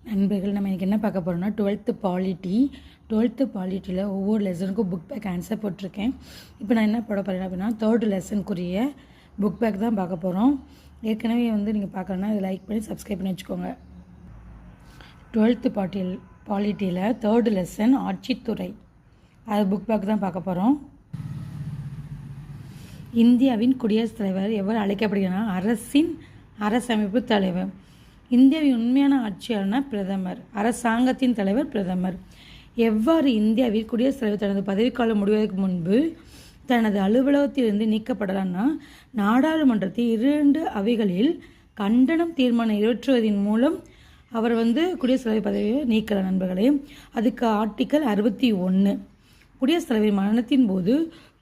நண்பர்கள் நம்ம இன்றைக்கி என்ன பார்க்க போகிறோம்னா 12th பாலிட்டியில் ஒவ்வொரு லெசனுக்கும் புக் பேக் ஆன்சர் போட்டிருக்கேன். இப்போ நான் என்ன போட போகிறேன் அப்படின்னா 3rd லெசனுக்குரிய புக் பேக் தான் பார்க்க போகிறோம். ஏற்கனவே நீங்கள் பார்க்கணுன்னா இதை லைக் பண்ணி சப்ஸ்கிரைப் பண்ணி வச்சுக்கோங்க. 12th பாலிட்டியில் 3rd லெசன் ஆட்சித்துறை, அது புக் பேக் தான் பார்க்க போகிறோம். இந்தியாவின் குடியரசுத் தலைவர் எவ்வாறு அழைக்கப்படுகிறார்னா அரசின் அரசமைப்பு தலைவர். இந்தியாவின் உண்மையான ஆட்சியாளர்னா பிரதமர். அரசாங்கத்தின் தலைவர் பிரதமர். எவ்வாறு இந்தியாவில் குடியரசுத் தலைவர் தனது பதவிக்காலம் முடிவதற்கு முன்பு தனது அலுவலகத்திலிருந்து நீக்கப்படலாம்னா நாடாளுமன்றத்தில் 2 அவைகளில் கண்டனம் தீர்மானம் நிறைவேற்றுவதன் மூலம் அவர் குடியரசுத் தலைவர் பதவியை நீக்கலாம் நண்பர்களே. அதுக்கு ஆர்டிக்கல் 61. குடியரசுத் தலைவர் மரணத்தின் போது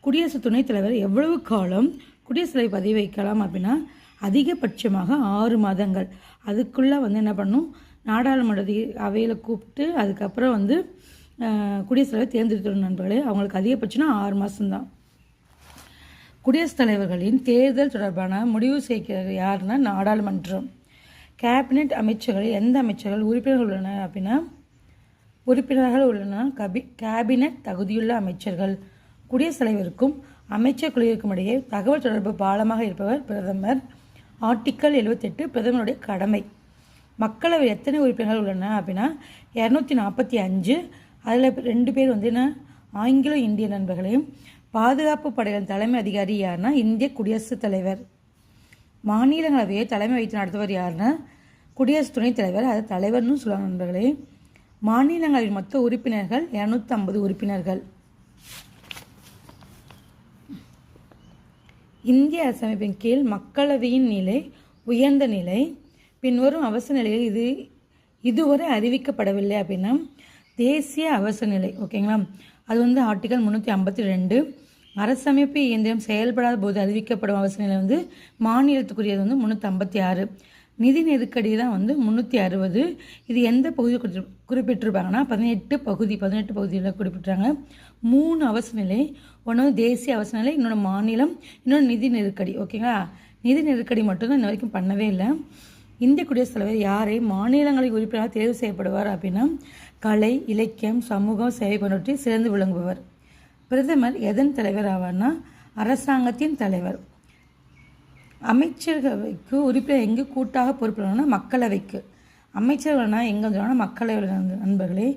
குடியரசு துணைத் தலைவர் எவ்வளவு காலம் குடியரசுத் தலைவர் பதவி வைக்கலாம் அப்படின்னா அதிகபட்சமாக 6 மாதங்கள். அதுக்குள்ளே என்ன பண்ணணும், நாடாளுமன்ற அவையில் கூப்பிட்டு அதுக்கப்புறம் குடியரசுத் தலைவர் தேர்ந்தெடுத்துடும் நண்பர்களே. அவங்களுக்கு அதிகபட்சம்னா 6 மாதம்தான். குடியரசுத் தலைவர்களின் தேர்தல் தொடர்பான முடிவு செய்கிறது யாருன்னா நாடாளுமன்றம். கேபினெட் அமைச்சர்களில் எந்த அமைச்சர்கள் உறுப்பினர்கள் உள்ளன அப்படின்னா கேபினெட் தகுதியுள்ள அமைச்சர்கள். குடியரசுத் தலைவருக்கும் அமைச்சர் குழுவிற்கும் இடையே தகவல் தொடர்பு பாலமாக இருப்பவர் பிரதமர். ஆர்டிக்கல் 78 பிரதமருடைய கடமை. மக்களவை எத்தனை உறுப்பினர்கள் உள்ளன அப்படின்னா 245. அதில் 2 பேர் ஆங்கிலோ இந்திய நண்பர்களையும். பாதுகாப்பு படைகளின் தலைமை அதிகாரி யாருன்னா இந்திய குடியரசுத் தலைவர். மாநிலங்களவையை தலைமை வைத்து நடத்துவர் யாருன்னா குடியரசு துணைத் தலைவர், அது தலைவர்னு சொல்லுவாங்க நண்பர்களே. மாநிலங்களவையின் மொத்த உறுப்பினர்கள் 250 உறுப்பினர்கள். இந்திய அரசமைப்பின் கீழ் மக்களவையின் நிலை உயர்ந்த நிலை. பின்வரும் அவசர நிலையில் இதுவரை அறிவிக்கப்படவில்லை அப்படின்னா தேசிய அவசர நிலை. ஓகேங்களா, அது ஆர்டிக்கல் 352. அரசமைப்பு இயந்திரம் செயல்படாத போது அறிவிக்கப்படும் அவசர நிலை மாநிலத்துக்குரியது 356. நிதி நெருக்கடி தான் 360. இது எந்த பகுதியில் குறிப்பிட்டிருப்பாங்கன்னா 18 பகுதியில் குறிப்பிட்றாங்க. 3 அவசர நிலை, ஒன்று தேசிய அவசர நிலை, இன்னொன்று மாநிலம், இன்னொன்று நிதி நெருக்கடி. ஓகேங்களா, நிதி நெருக்கடி மட்டும்தான் இன்ன வரைக்கும் பண்ணவே இல்லை. இந்திய குடியரசுத் தலைவர் யாரை மாநிலங்களின் உறுப்பினராக தேர்வு செய்யப்படுவார் அப்படின்னா கலை, இலக்கியம், சமூகம், சேவை போன்றவற்றில் சிறந்து விளங்குபவர். பிரதமர் எதன் தலைவர் ஆவார்னா அரசாங்கத்தின் தலைவர். அமைச்சரவைக்கு உறுப்பினர் எங்கு கூட்டாக பொறுப்பில்லைன்னா மக்களவைக்கு. அமைச்சர்கள்னா எங்கே மக்களவையில் நண்பர்களே.